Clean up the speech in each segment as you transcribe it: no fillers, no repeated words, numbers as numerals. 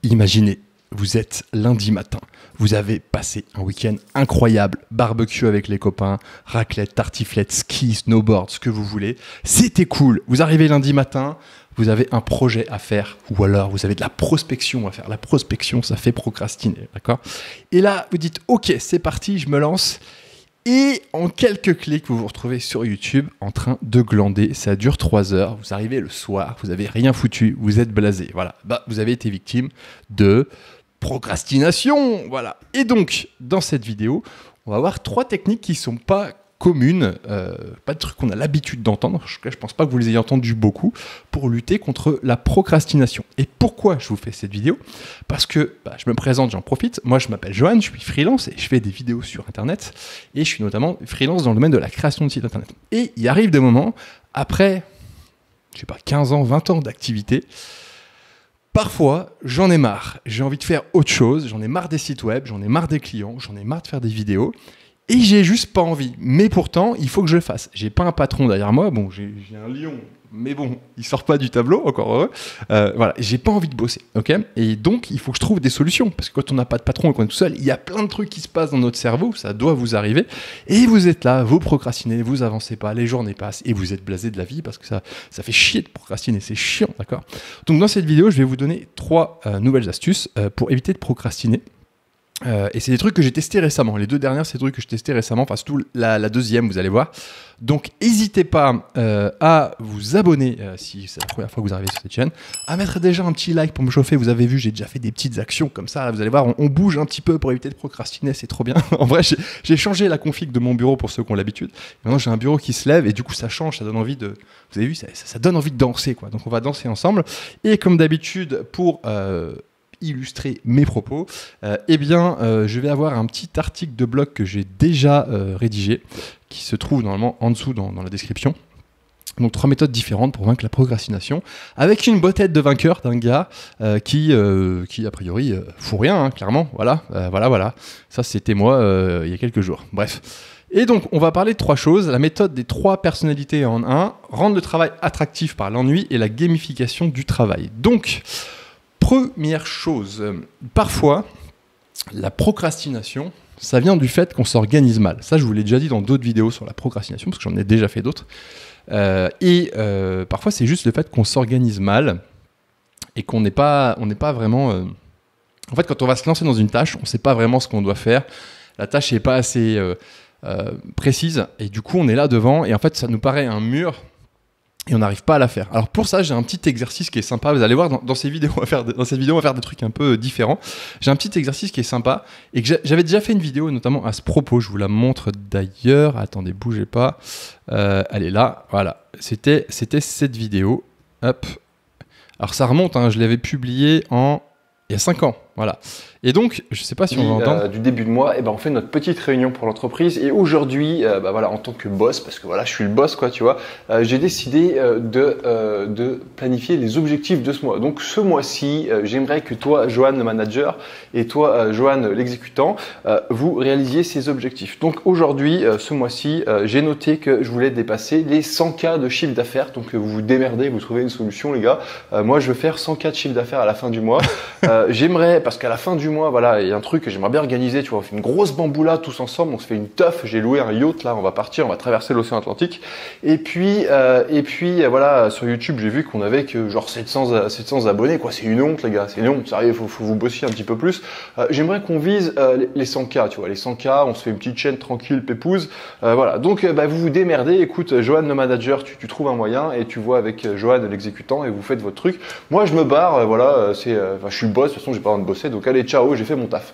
Imaginez, vous êtes lundi matin, vous avez passé un week-end incroyable, barbecue avec les copains, raclette, tartiflette, ski, snowboard, ce que vous voulez. C'était cool. Vous arrivez lundi matin, vous avez un projet à faire ou alors vous avez de la prospection à faire. La prospection, ça fait procrastiner, d'accord? Et là, vous dites, ok, c'est parti, je me lance. Et en quelques clics, vous vous retrouvez sur YouTube en train de glander. Ça dure 3 heures. Vous arrivez le soir, vous n'avez rien foutu, vous êtes blasé. Voilà, vous avez été victime de procrastination. Voilà. Et donc, dans cette vidéo, on va voir 3 techniques qui ne sont pas communes, pas de trucs qu'on a l'habitude d'entendre. Je ne pense pas que vous les ayez entendus beaucoup, pour lutter contre la procrastination. Et pourquoi je vous fais cette vidéo? Parce que je me présente, j'en profite. Moi, je m'appelle Johan, je suis freelance et je fais des vidéos sur Internet. Et je suis notamment freelance dans le domaine de la création de sites Internet. Et il arrive des moments, après, je sais pas, 15 ans, 20 ans d'activité, parfois, j'en ai marre. J'ai envie de faire autre chose. J'en ai marre des sites web, j'en ai marre des clients, j'en ai marre de faire des vidéos. Et j'ai juste pas envie. Mais pourtant, il faut que je le fasse. J'ai pas un patron derrière moi. Bon, j'ai un lion, mais bon, il sort pas du tableau, encore heureux. Voilà, j'ai pas envie de bosser, ok? Et donc, il faut que je trouve des solutions. Parce que quand on n'a pas de patron et qu'on est tout seul, il y a plein de trucs qui se passent dans notre cerveau. Ça doit vous arriver. Et vous êtes là, vous procrastinez, vous avancez pas, les journées passent et vous êtes blasé de la vie parce que ça fait chier de procrastiner. C'est chiant, d'accord? Donc, dans cette vidéo, je vais vous donner 3 nouvelles astuces pour éviter de procrastiner. Et c'est des trucs que j'ai testés récemment. Les 2 dernières, c'est des trucs que j'ai testés récemment. Enfin, surtout la deuxième, vous allez voir. Donc, n'hésitez pas à vous abonner si c'est la première fois que vous arrivez sur cette chaîne. À mettre déjà un petit like pour me chauffer. Vous avez vu, j'ai déjà fait des petites actions comme ça. Là, vous allez voir, on bouge un petit peu pour éviter de procrastiner. C'est trop bien. En vrai, j'ai changé la config de mon bureau pour ceux qui ont l'habitude. Maintenant, j'ai un bureau qui se lève et du coup, ça change. Ça donne envie de... Vous avez vu, ça donne envie de danser, quoi. Donc, on va danser ensemble. Et comme d'habitude, pour... illustrer mes propos, je vais avoir un petit article de blog que j'ai déjà rédigé, qui se trouve normalement en dessous dans la description. Donc 3 méthodes différentes pour vaincre la procrastination, avec une beau tête de vainqueur d'un gars qui a priori fout rien, hein, clairement. Voilà. Ça c'était moi il y a quelques jours. Bref. Et donc, on va parler de 3 choses. La méthode des 3 personnalités en 1, rendre le travail attractif par l'ennui et la gamification du travail. Donc, première chose, parfois, la procrastination, ça vient du fait qu'on s'organise mal. Ça, je vous l'ai déjà dit dans d'autres vidéos sur la procrastination, parce que j'en ai déjà fait d'autres. Parfois, c'est juste le fait qu'on s'organise mal et qu'on n'est pas vraiment... En fait, quand on va se lancer dans une tâche, on ne sait pas vraiment ce qu'on doit faire. La tâche n'est pas assez précise et du coup, on est là devant et en fait, ça nous paraît un mur. Et on n'arrive pas à la faire. Alors pour ça, j'ai un petit exercice qui est sympa. Vous allez voir, dans cette vidéo, on va faire des trucs un peu différents. J'ai un petit exercice qui est sympa et que j'avais déjà fait une vidéo, notamment à ce propos. Je vous la montre d'ailleurs. Attendez, bougez pas. Elle est là. Voilà. C'était cette vidéo. Hop. Alors ça remonte. Hein, je l'avais publiée il y a 5 ans. Voilà. Et donc, je ne sais pas si on va entendre. Du début de mois, on fait notre petite réunion pour l'entreprise. Et aujourd'hui, voilà, en tant que boss, parce que voilà, je suis le boss, quoi, tu vois, j'ai décidé de planifier les objectifs de ce mois. Donc, ce mois-ci, j'aimerais que toi, Johan, le manager, et toi, Johan, l'exécutant, vous réalisiez ces objectifs. Donc, aujourd'hui, ce mois-ci, j'ai noté que je voulais dépasser les 100K de chiffre d'affaires. Donc, vous vous démerdez, vous trouvez une solution, les gars. Moi, je veux faire 100K de chiffre d'affaires à la fin du mois. J'aimerais, parce qu'à la fin du mois, voilà, il y a un truc que j'aimerais bien organiser, tu vois, on fait une grosse bamboula tous ensemble, on se fait une teuf, j'ai loué un yacht là, on va partir, on va traverser l'océan Atlantique. Et puis voilà, sur YouTube, j'ai vu qu'on avait que genre 700 abonnés, quoi, c'est une honte les gars, c'est une honte, sérieux, faut vous bosser un petit peu plus. J'aimerais qu'on vise les 100K, tu vois, les 100K, on se fait une petite chaîne tranquille, pépouze. Voilà, donc vous vous démerdez, écoute, Johan le manager, tu trouves un moyen et tu vois avec Johan l'exécutant et vous faites votre truc. Moi je me barre, voilà, je suis le boss, de toute façon j'ai pas besoin de bosser, donc allez, ciao, j'ai fait mon taf.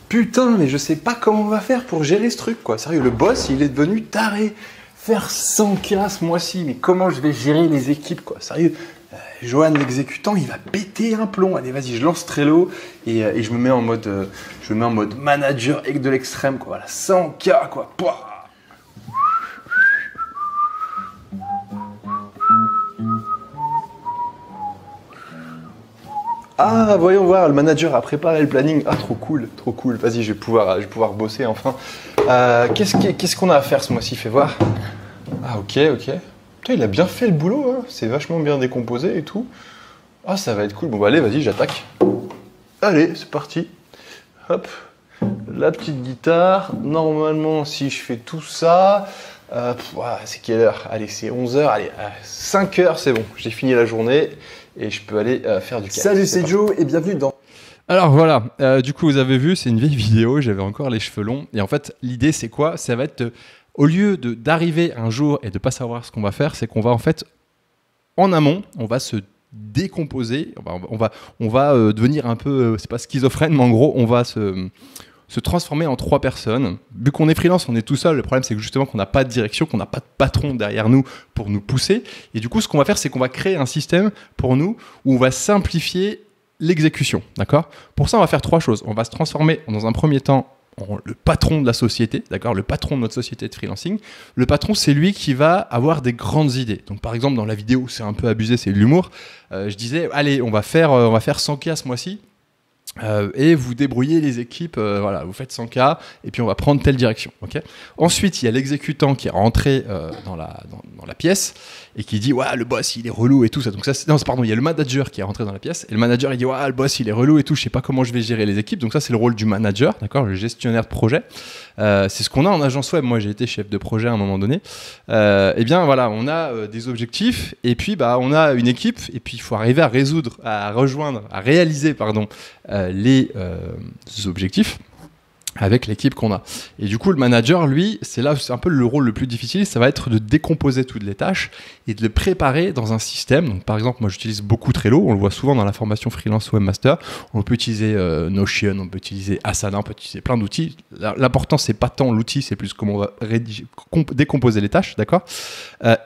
Putain, mais je sais pas comment on va faire pour gérer ce truc, quoi. Sérieux, le boss, il est devenu taré. Faire 100K ce mois-ci, mais comment je vais gérer les équipes, quoi. Sérieux, Johan l'exécutant, il va péter un plomb. Allez, vas-y, je lance Trello et je me mets en mode manager et de l'extrême, quoi. Voilà, 100K, quoi. Pouah. Ah, voyons voir, le manager a préparé le planning. Ah, trop cool, trop cool. Vas-y, je vais pouvoir bosser enfin. Qu'est-ce qu'on a à faire ce mois-ci? Fais voir. Ah, ok. Putain, il a bien fait le boulot, hein. C'est vachement bien décomposé et tout. Ah, ça va être cool. Bon, bah allez, vas-y, j'attaque. Allez, c'est parti. Hop, la petite guitare. Normalement, si je fais tout ça, c'est quelle heure? Allez, c'est 11h. Allez, 5h, c'est bon. J'ai fini la journée et je peux aller faire du calme. Salut, c'est Joe et bienvenue dans... Alors voilà, du coup vous avez vu, c'est une vieille vidéo, j'avais encore les cheveux longs. Et en fait, l'idée c'est quoi? Ça va être, au lieu d'arriver un jour et de pas savoir ce qu'on va faire, c'est qu'on va en fait, en amont, on va se décomposer, on va devenir un peu, c'est pas schizophrène, mais en gros, on va se transformer en 3 personnes. Vu qu'on est freelance, on est tout seul. Le problème, c'est que justement qu'on n'a pas de direction, qu'on n'a pas de patron derrière nous pour nous pousser. Et du coup, ce qu'on va faire, c'est qu'on va créer un système pour nous où on va simplifier l'exécution, d'accord? Pour ça, on va faire 3 choses. On va se transformer dans un premier temps en le patron de la société, d'accord? Le patron de notre société de freelancing. Le patron, c'est lui qui va avoir des grandes idées. Donc, par exemple, dans la vidéo, c'est un peu abusé, c'est de l'humour. Je disais, allez, on va faire 100K ce mois-ci. Et vous débrouillez les équipes, voilà, vous faites 100K et puis on va prendre telle direction. Okay. Ensuite, il y a l'exécutant qui est rentré dans la pièce et qui dit ouais, le boss il est relou et tout ça. Donc ça, pardon, il y a le manager qui est rentré dans la pièce et le manager il dit ouais, le boss il est relou et tout, je sais pas comment je vais gérer les équipes. Donc ça, c'est le rôle du manager, d'accord, le gestionnaire de projet. C'est ce qu'on a en agence web. Moi, j'ai été chef de projet à un moment donné. Et bien voilà, on a des objectifs et puis on a une équipe et puis il faut arriver à réaliser les objectifs avec l'équipe qu'on a. Et du coup, le manager, lui, c'est un peu le rôle le plus difficile, ça va être de décomposer toutes les tâches et de les préparer dans un système. Donc, par exemple, moi, j'utilise beaucoup Trello, on le voit souvent dans la formation Freelance Webmaster. On peut utiliser Notion, on peut utiliser Asana, on peut utiliser plein d'outils. L'important, c'est pas tant l'outil, c'est plus comment on va décomposer les tâches, d'accord?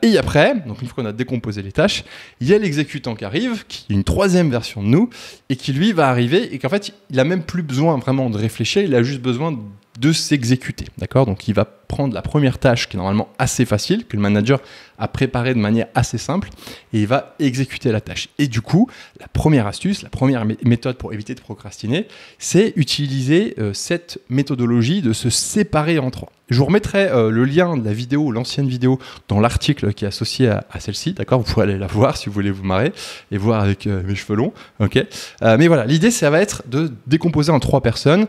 Et après, donc une fois qu'on a décomposé les tâches, il y a l'exécutant qui arrive, qui est une 3e version de nous, et qui lui va arriver, et qu'en fait, il a même plus besoin vraiment de réfléchir, il a juste besoin de s'exécuter, d'accord? Donc il va prendre la première tâche qui est normalement assez facile, que le manager a préparée de manière assez simple, et il va exécuter la tâche. Et du coup, la première astuce, la première méthode pour éviter de procrastiner, c'est utiliser cette méthodologie de se séparer en 3. Je vous remettrai le lien de la vidéo, l'ancienne vidéo, dans l'article qui est associé à celle-ci, d'accord? Vous pourrez aller la voir si vous voulez vous marrer et voir avec mes cheveux longs, ok? Mais voilà, l'idée, ça va être de décomposer en 3 personnes,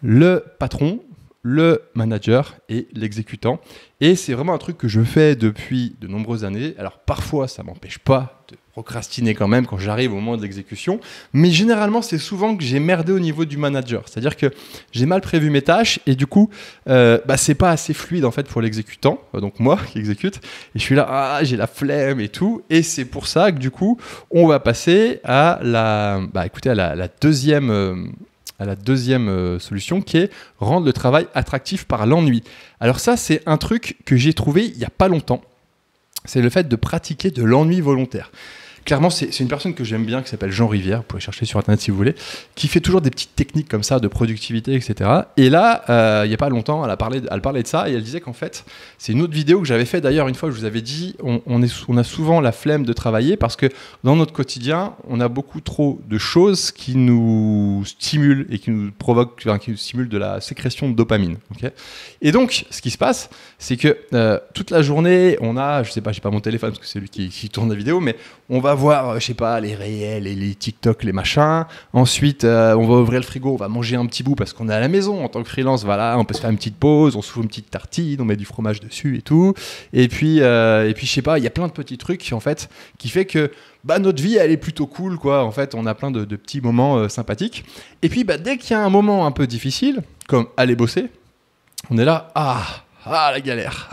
le patron, le manager et l'exécutant. Et c'est vraiment un truc que je fais depuis de nombreuses années. Alors parfois, ça ne m'empêche pas de procrastiner quand même quand j'arrive au moment de l'exécution. Mais généralement, c'est souvent que j'ai merdé au niveau du manager. C'est-à-dire que j'ai mal prévu mes tâches et du coup, c'est pas assez fluide en fait pour l'exécutant. Donc moi qui exécute. Et je suis là, j'ai la flemme et tout. Et c'est pour ça que du coup, on va passer à la deuxième solution qui est rendre le travail attractif par l'ennui. Alors ça, c'est un truc que j'ai trouvé il n'y a pas longtemps. C'est le fait de pratiquer de l'ennui volontaire. Clairement, c'est une personne que j'aime bien qui s'appelle Jean Rivière, vous pouvez chercher sur internet si vous voulez, qui fait toujours des petites techniques comme ça de productivité, etc. Et là, il n'y a pas longtemps, elle parlait de ça et elle disait qu'en fait, c'est une autre vidéo que j'avais fait d'ailleurs une fois, je vous avais dit, on a souvent la flemme de travailler parce que dans notre quotidien, on a beaucoup trop de choses qui nous stimulent et qui nous stimulent de la sécrétion de dopamine. Okay, et donc, ce qui se passe, c'est que toute la journée, on a, je sais pas, j'ai pas mon téléphone parce que c'est lui qui tourne la vidéo, mais on va voir, je sais pas, les réels et les TikTok, les machins. Ensuite, on va ouvrir le frigo, on va manger un petit bout parce qu'on est à la maison. En tant que freelance, voilà, on peut se faire une petite pause, on s'ouvre une petite tartine, on met du fromage dessus et tout. Et puis je sais pas, il y a plein de petits trucs qui fait que notre vie, elle est plutôt cool, quoi. En fait, on a plein de petits moments sympathiques. Et puis, dès qu'il y a un moment un peu difficile, comme aller bosser, on est là, la galère,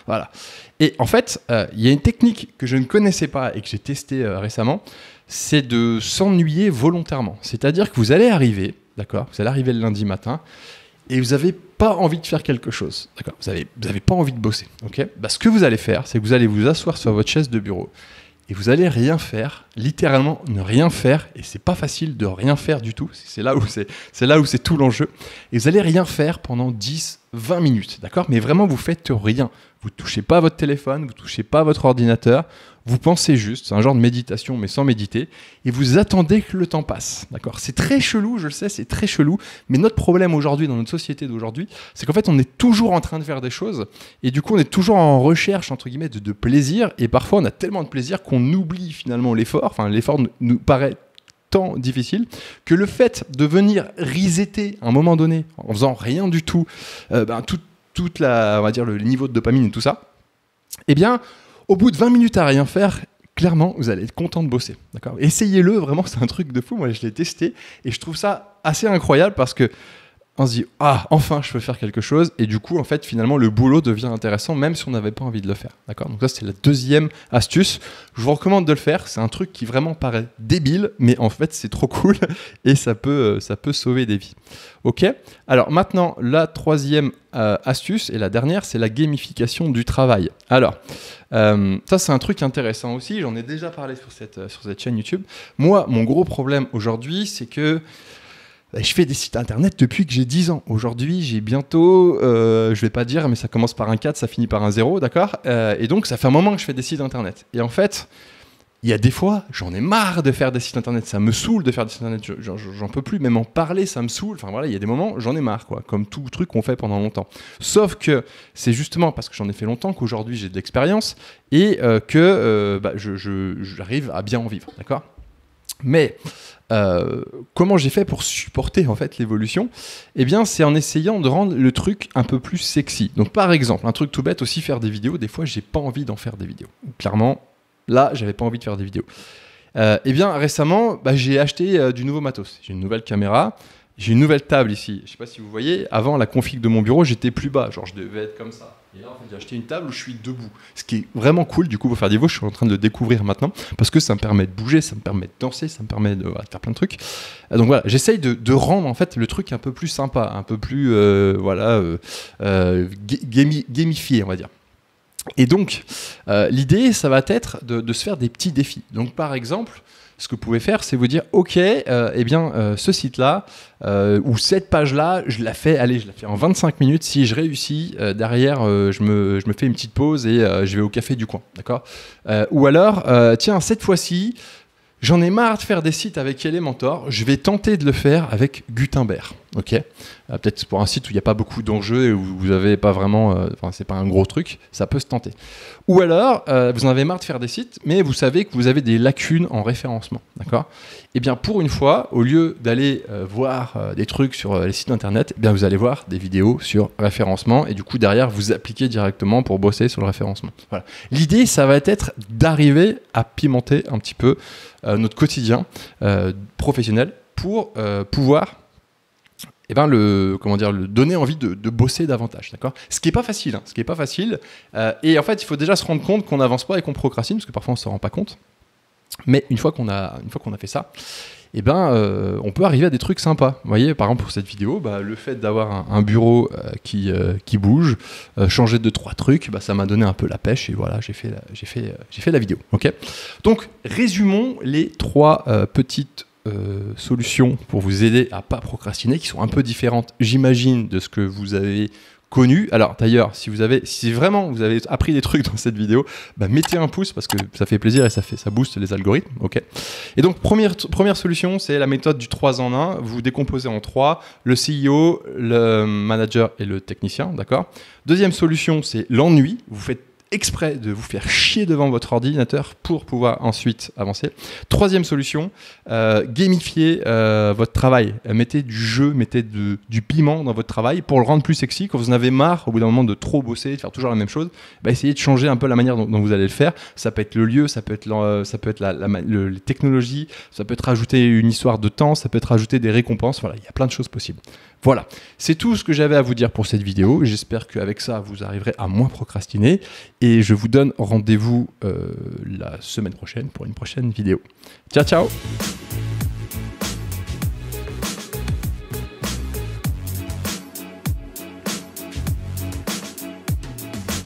voilà. Et en fait, il y a une technique que je ne connaissais pas et que j'ai testée récemment, c'est de s'ennuyer volontairement. C'est-à-dire que vous allez arriver, d'accord, vous allez arriver le lundi matin et vous n'avez pas envie de faire quelque chose, d'accord, vous avez pas envie de bosser, ok. Ce que vous allez faire, c'est que vous allez vous asseoir sur votre chaise de bureau et vous allez rien faire, littéralement ne rien faire, et c'est pas facile de rien faire du tout, c'est là où c'est tout l'enjeu, et vous allez rien faire pendant 10-20 minutes, d'accord, mais vraiment vous faites rien, vous touchez pas votre téléphone, vous touchez pas votre ordinateur, vous pensez juste, c'est un genre de méditation mais sans méditer, et vous attendez que le temps passe. D'accord ? C'est très chelou, je le sais, c'est très chelou, mais notre problème aujourd'hui, dans notre société d'aujourd'hui, c'est qu'en fait on est toujours en train de faire des choses, et du coup on est toujours en recherche, entre guillemets, de plaisir, et parfois on a tellement de plaisir qu'on oublie finalement l'effort, enfin l'effort nous paraît tant difficile que le fait de venir resetter à un moment donné en faisant rien du tout, toute la, on va dire le niveau de dopamine et tout ça, eh bien au bout de 20 minutes à rien faire, clairement vous allez être content de bosser, d'accord ? Essayez-le, vraiment c'est un truc de fou, moi je l'ai testé et je trouve ça assez incroyable parce que on se dit « Ah, enfin, je peux faire quelque chose » et du coup, en fait, finalement, le boulot devient intéressant même si on n'avait pas envie de le faire. D'accord ? Donc ça, c'est la deuxième astuce. Je vous recommande de le faire. C'est un truc qui vraiment paraît débile, mais en fait, c'est trop cool et ça peut sauver des vies. Ok ? Alors maintenant, la troisième astuce et la dernière, c'est la gamification du travail. Alors, ça, c'est un truc intéressant aussi. J'en ai déjà parlé sur cette chaîne YouTube. Moi, mon gros problème aujourd'hui, c'est que je fais des sites internet depuis que j'ai 10 ans. Aujourd'hui, j'ai bientôt, je vais pas dire, mais ça commence par un 4, ça finit par un 0, d'accord ? Et donc, ça fait un moment que je fais des sites internet. Et en fait, il y a des fois, j'en ai marre de faire des sites internet. Ça me saoule de faire des sites internet. J'en peux plus, même en parler, ça me saoule. Enfin voilà, il y a des moments, j'en ai marre, quoi. Comme tout truc qu'on fait pendant longtemps. Sauf que c'est justement parce que j'en ai fait longtemps qu'aujourd'hui, j'ai de l'expérience et que j'arrive à bien en vivre, d'accord ? Mais comment j'ai fait pour supporter en fait l'évolution ? Eh bien, c'est en essayant de rendre le truc un peu plus sexy. Donc, par exemple, un truc tout bête aussi, faire des vidéos. Des fois, j'ai pas envie d'en faire des vidéos. Clairement, là, j'avais pas envie de faire des vidéos. Eh bien, récemment, j'ai acheté du nouveau matos. J'ai une nouvelle caméra. J'ai une nouvelle table ici. Je sais pas si vous voyez. Avant, la config de mon bureau, j'étais plus bas. Genre, je devais être comme ça. Et là, en fait, j'ai acheté une table où je suis debout. Ce qui est vraiment cool, du coup, pour faire des vidéos, je suis en train de le découvrir maintenant. Parce que ça me permet de bouger, ça me permet de danser, ça me permet de faire plein de trucs. Donc voilà, j'essaye de rendre, en fait, le truc un peu plus sympa, un peu plus, gamifié, on va dire. Et donc, l'idée, ça va être de se faire des petits défis. Donc, par exemple, ce que vous pouvez faire, c'est vous dire, ok, ce site-là, ou cette page-là, je la fais en 25 minutes. Si je réussis, derrière, je me fais une petite pause et je vais au café du coin, d'accord ? Ou alors, tiens, cette fois-ci, j'en ai marre de faire des sites avec Elementor, je vais tenter de le faire avec Gutenberg, ok ? Peut-être pour un site où il n'y a pas beaucoup d'enjeux et où vous n'avez pas vraiment, c'est pas un gros truc, ça peut se tenter. Ou alors, vous en avez marre de faire des sites, mais vous savez que vous avez des lacunes en référencement, d'accord ? Eh bien, pour une fois, au lieu d'aller voir des trucs sur les sites internet, eh bien, vous allez voir des vidéos sur référencement et du coup, derrière, vous appliquez directement pour bosser sur le référencement. Voilà. L'idée, ça va être d'arriver à pimenter un petit peu notre quotidien professionnel pour pouvoir le donner envie de bosser davantage, d'accord ? Ce qui est pas facile, et en fait, il faut déjà se rendre compte qu'on n'avance pas et qu'on procrastine, parce que parfois on se rend pas compte. Mais une fois qu'on a fait ça, on peut arriver à des trucs sympas. Vous voyez, par exemple pour cette vidéo, le fait d'avoir un bureau qui bouge, changer 2-3 trucs, ça m'a donné un peu la pêche et voilà, j'ai fait la vidéo. Ok ? Donc résumons les 3 petites solutions pour vous aider à pas procrastiner, qui sont un peu différentes, j'imagine, de ce que vous avez connu. Alors d'ailleurs, si vraiment vous avez appris des trucs dans cette vidéo, mettez un pouce parce que ça fait plaisir et ça booste les algorithmes. Ok. Et donc première solution, c'est la méthode du 3 en 1. Vous décomposez en 3, le CEO, le manager et le technicien, d'accord. Deuxième solution, c'est l'ennui. Vous faites exprès de vous faire chier devant votre ordinateur pour pouvoir ensuite avancer. Troisième solution, gamifier votre travail. Mettez du jeu, mettez du piment dans votre travail pour le rendre plus sexy. Quand vous en avez marre, au bout d'un moment, de trop bosser, de faire toujours la même chose, essayez de changer un peu la manière dont vous allez le faire. Ça peut être le lieu, ça peut être les technologies, ça peut être rajouter une histoire de temps, ça peut être rajouter des récompenses. Voilà, il y a plein de choses possibles. Voilà, c'est tout ce que j'avais à vous dire pour cette vidéo. J'espère qu'avec ça, vous arriverez à moins procrastiner. Et je vous donne rendez-vous la semaine prochaine pour une prochaine vidéo. Ciao, ciao!